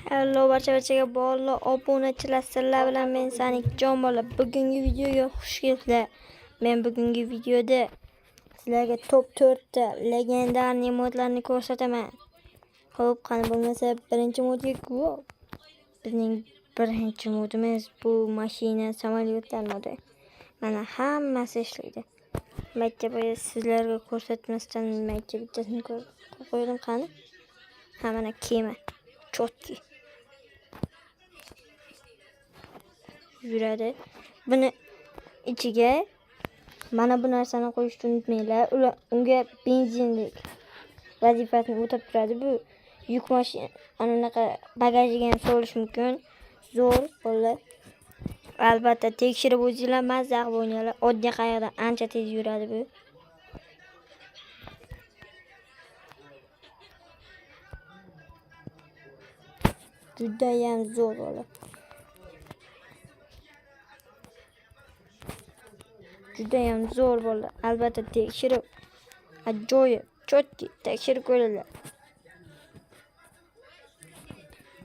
Hello barchaga bog'liq obunachilar, sizlar bilan men Sanikjon bola. Bugungi videoga xush kelibsizlar. Men bugungi videoda sizlarga top 4 ta legendarniy modlarni ko'rsataman. Xo'p, qani bo'lmasa birinchi modga go. Bizning birinchi modimiz bu mashina samolyotlar modi. Mana hammasi ishlaydi. Maycha boya sizlarga ko'rsatmasdan maycha bittasini qo'ydim qani. Ha mana kema. Chotki. Yuradi. Buni ichiga mana bu narsani qo'yishni unutmanglar. Unga benzinlik vazifasini o'tab turadi. Bu yuk mashina anaqa bagajiga ham solish mumkin. Zo'r bolalar. Albatta tekshirib o'zingizlar mazza qilib o'ynanglar. Oddiy qayiqdan ancha tez yuradi bu. Juda ham zo'r bola. Juda ham zo'r bola. Albatta tekshirib ajoyib, chotki tekshirib ko'ringlar.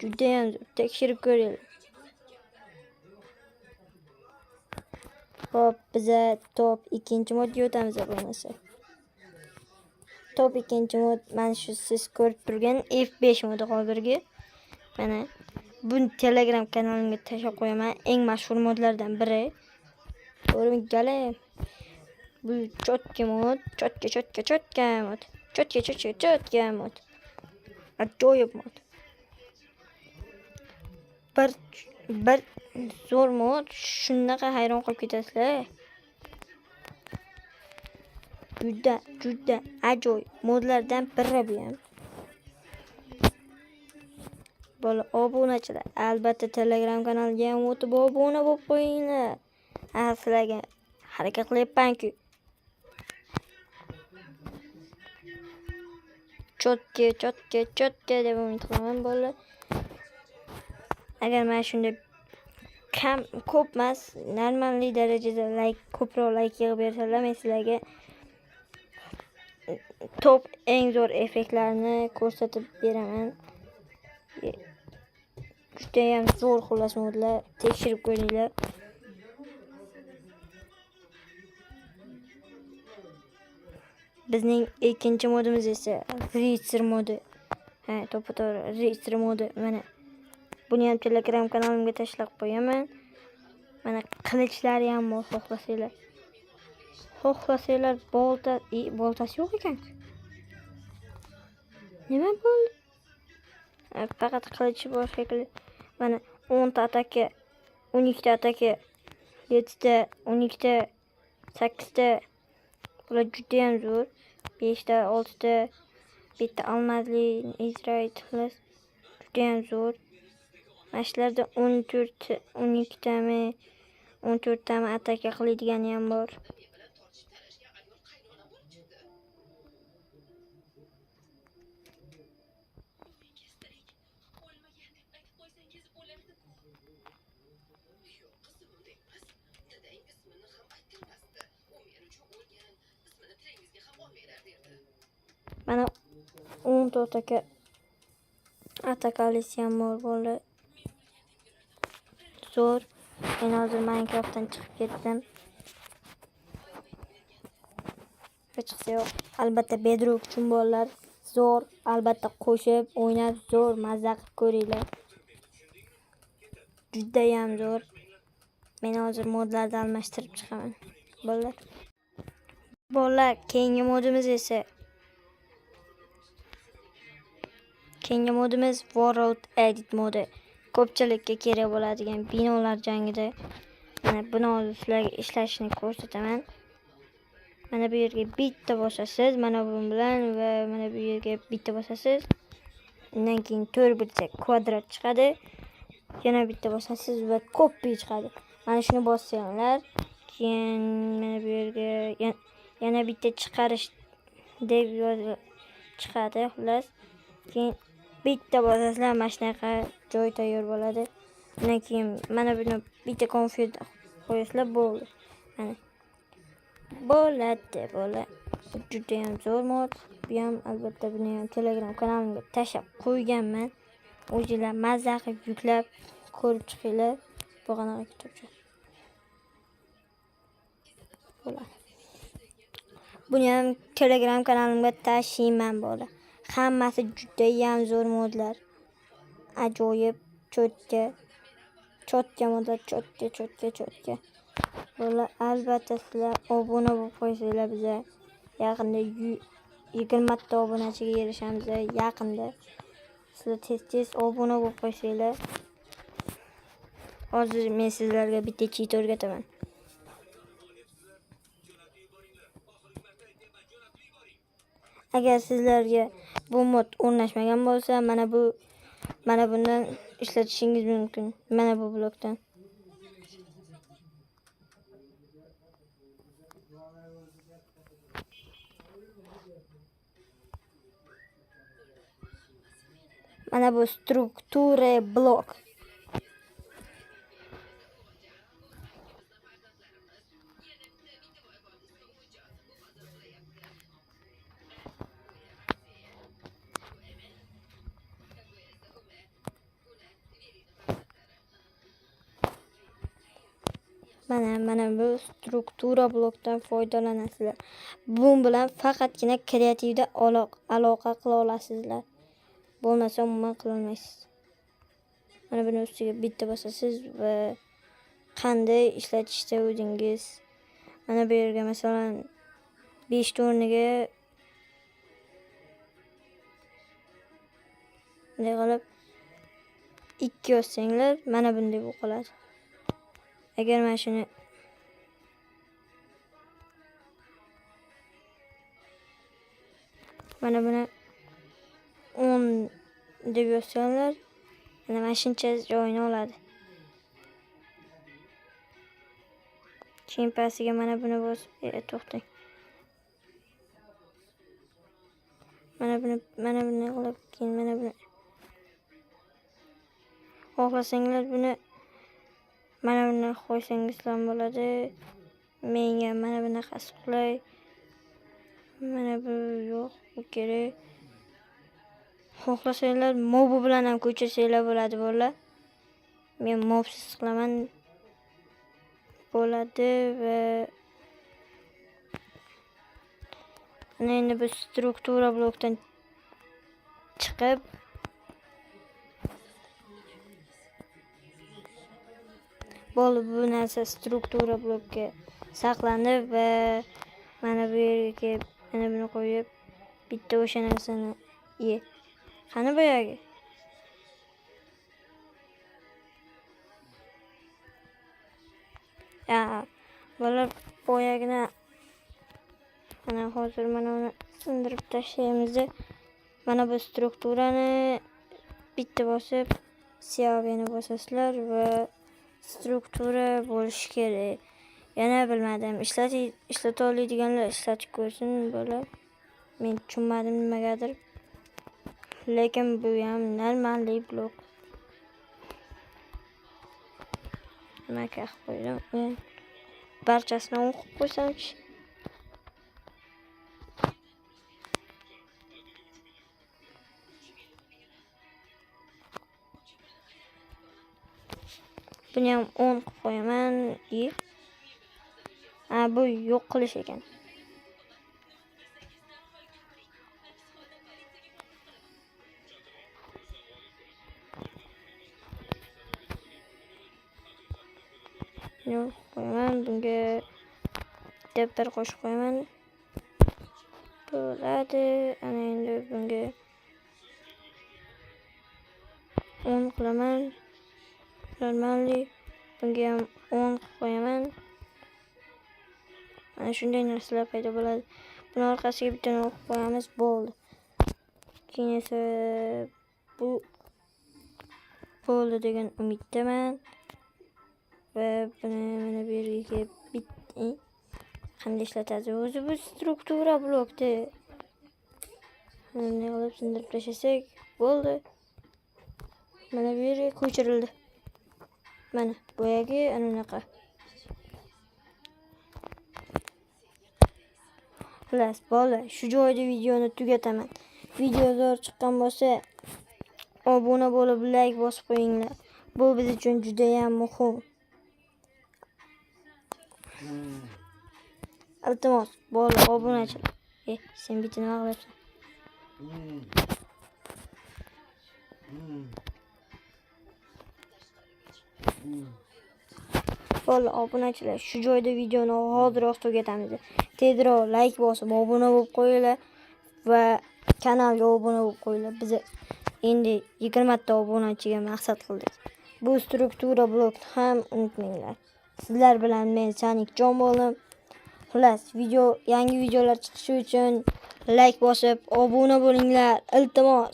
Juda ham zo'r, tekshirib ko'ringlar. Hop, biza top 2-modga o'tamiz bo'lmasa. Top 2-mod mana shu siz ko'rib turgan F5 modi hozirgi. Mana buni Telegram kanalimga tashlab qo'yaman. Eng mashhur modlardan biri. Ko'ringlar. Bu chotki mod, chotki mod. Chotki mod. Ajoyib mod. Bir zo'r mod, shunaqa hayron qolib ketasizlar. Juda ajoyib modlardan biri bu ham. Bola obunachilar, albatta Telegram kanaliga ham o'tib obuna bo'lib qo'yinglar. Sizlarga harakat qilyapman-ku. Chotki deb umid qilaman bolalar. Agar mana shunday ko'p emas, normalniy darajada ko'proq like yig'ib bersalar, men sizlarga top eng zo'r effektlarni ko'rsatib beraman. Juda ham zo'r xullas modlar, tekshirib ko'ringlar. Bizning ikkinchi modimiz esa Racer modi. To'g'ri, Racer modi. Mana buni ham Telegram kanalimga tashlab qo'yaman. Mana qilichlari ham bor, xohlasanglar boltasi yo'q ekan. Nima bo'ldi? Faqat qilichi bor shekilli. Mana 10 ta ataka, 12 ta ataka, 7 ta, 12 ta, 8 ta. Bular juda ham zo'r. 5 ta, 6 ta, bitta almazli Israel xullas. Juda ham zo'r. Mashlarda 12 tami, 14 tami ataka qiladigan ham bor. Mana 14 atakalisi ham bor bo'la. Zo'r. Men hozir Minecraftdan chiqib ketdim. Hech yo'q. Albatta Bedrock uchun bolalar zo'r. Albatta qo'shib, o'ynab zo'r mazza qilib ko'ringlar. Juda ham zo'r. Men hozir modlarni almashtirib chiqaman. Bolalar, keyingi modimiz World Edit modi. Ko'pchilikka kerak bo'ladigan binolar jangida. Mana buni sizlarga ishlashini ko'rsataman. Mana bu yerga bitta bosasiz, mana bu bilan va mana bu yerga bitta bosasiz. Undan keyin 4 bitsa kvadrat chiqadi. Yana bitta bosasiz va copy chiqadi. Mana shuni bossanglar, keyin mana bu yerga yana bitta chiqarish deb chiqadi xullas. Keyin bitta bosasizlar, mana shunaqa joy tayyor bo'ladi. Undan keyin mana buni bitta konfig qo'yasizlar bo'ldi. Mana bo'ladi bola. Juda ham zo'r mod. Bu ham albatta buni ham Telegram kanalimga tashlab qo'yganman. o'zinglar mazza qilib yuklab ko'rib chiqinglar. Bu qanaqa kitobcha. Bo'ladi. Buni ham Telegram kanalimga tashlayman bo'ladi. Hammasi juda ham zo'r modlar. Ajoyib cho'tka modlar, cho'tka. Bo'ladi. Albatta sizlar obuna bo'lib qo'ysanglar bizga yaqinda 20 ta obunachiga erishamiz yaqinda. Sizlar tez obuna bo'lib qo'ysanglar. Hozir men sizlarga bitta cheat o'rgataman. Agar sizlarga bu mod o'rnashmagan bo'lsa, mana bundan ishlatishingiz mumkin. Mana bu blokdan. Mana bu struktura blok. Mana bu struktura blokdan foydalanasizlar. Bu bilan faqatgina kreativda aloqa qila olasizlar. Bo'lmasa umuman qila olmaysiz. Mana buni ustiga bitta bosasiz va qanday ishlatishda o'zingiz. Mana bu yerga masalan 5 ta o'rniga bunday qilib 2 yozsanglar mana bunday bo'lib qoladi. Agar mana shuni mana buni 10 deb yozsanglar mana shuncha joyini oladi. Keyin pastiga mana buni bosib to'xtang. Mana buni qilib keyin mana buni xohlasanglar buni mana buni qo'ysangiz ham bo'ladi. Menga mana bunaqasi qulay. Mana bu yo'q, bu kerak. Xohlasanglar mob bilan ham ko'chirsanglar bo'ladi bo'ladi. Men mobsiz qilaman bo'ladi va endi bu struktura blokdan chiqib bo'ldi, bu narsa struktura blokka saqlanib va mana bu yerga kelib mana buni qo'yib bitta o'sha narsani qani boyagi bular boyagini mana hozir mana uni sindirib tashlaymiz. Mana bu strukturani bitta bosib siyobini bosasizlar va struktura bo'lishi kerak. Yana bilmadim. Ishlata oladiganlar ishlatib ko'rsin bo'ladi. Men tushunmadim nimagadir. Lekin bu ham normalniy blok. Nima qilib qo'ydim? Barchasini o'qib qo'ysam-chi. Buni ham 10 qilib qo'yaman. Bu yo'q qilish ekan. Yo'q qo'yaman. Bunga daftar qo'shib qo'yaman. Bo'ladi. Ana endi bunga 10 qilaman. Normalniy. Bunga ham 10 qo'yaman. Mana shunday narsalar paydo bo'ladi. Buni orqasiga bitta o'qib qo'yamiz, bo'ldi. Keyin esa bu bo'ldi degan umiddaman. Va buni mana bu yerga bitta qanday ishlatadi? O'zi bu struktura blokda. Bunday qilib sindirib tashlasak, bo'ldi. Mana bu yerga ko'chirildi. Mana boyagi anaqa. Xullas, bo'ldi. Shu joyda videoni tugataman. Video zo'r chiqqan bo'lsa obuna bo'lib like bosib qo'yinglar. Bu biz uchun juda ham muhim. Iltimos, bolalar obunachilar. Sen bitta nima qilyapsan? Bolalar obunachilar, shu joyda videoni hozirroq tugatamiz. Tezroq like bosib obuna bo'lib qo'yinglar va kanalga obuna bo'lib qo'yinglar. Biz endi 20 ta obunachiga maqsad qildik. Bu struktura blokni ham unutmanglar. Sizlar bilan men Sanikjon bo'lim. Xullas, yangi videolar chiqishi uchun like bosib obuna bo'linglar. Iltimos.